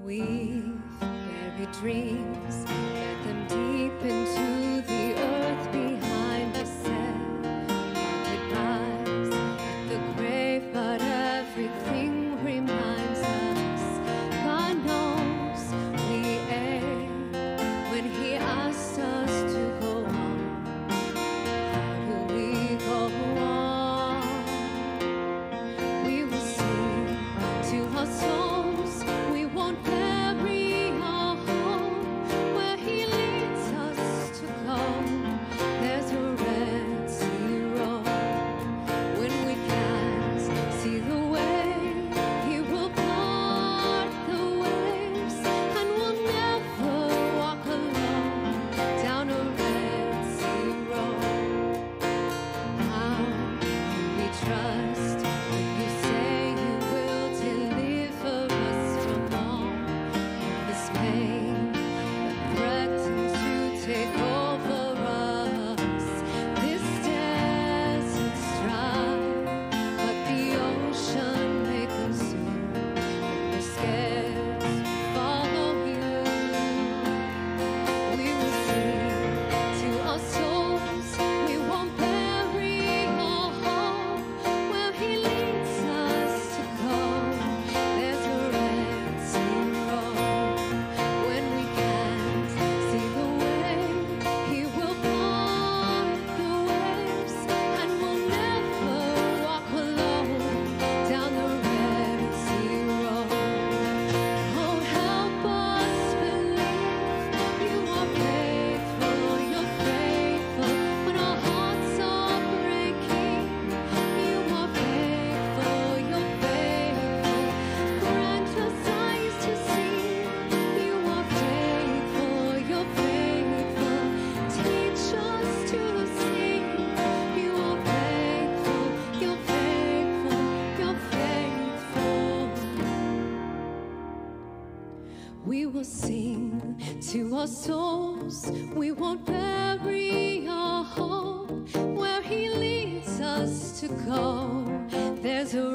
We've buried dreams, let them deep into the earth behind us. Said our goodbyes at the grave, but everything reminds us. God knows we erred when He asked us to go on. How do we go on? We will sing to our souls. We won't bury our home where He leads us to go. There's a Red Sea road. When we can't see the way, He will part the waves, and we'll never walk alone down a Red Sea road. How can we trust when You say You will deliver us from all this pain that threatens to take over us? This desert's dry, but the ocean may consume. We're scared to follow You. We will sing to our souls. We won't bury our home where He leads us to go. There's a Red Sea road. When we can't see the way, He will part the waves, and we'll never walk alone down the Red Sea road. Oh, help us believe You are faithful. You're faithful when our hearts are breaking. You are faithful. You're faithful. Grant us eyes to see. You are faithful. You're faithful. Teach us to see. You are faithful. You're faithful. You're faithful. We will sing to our souls. We won't bury our home where He leads us to go. There's a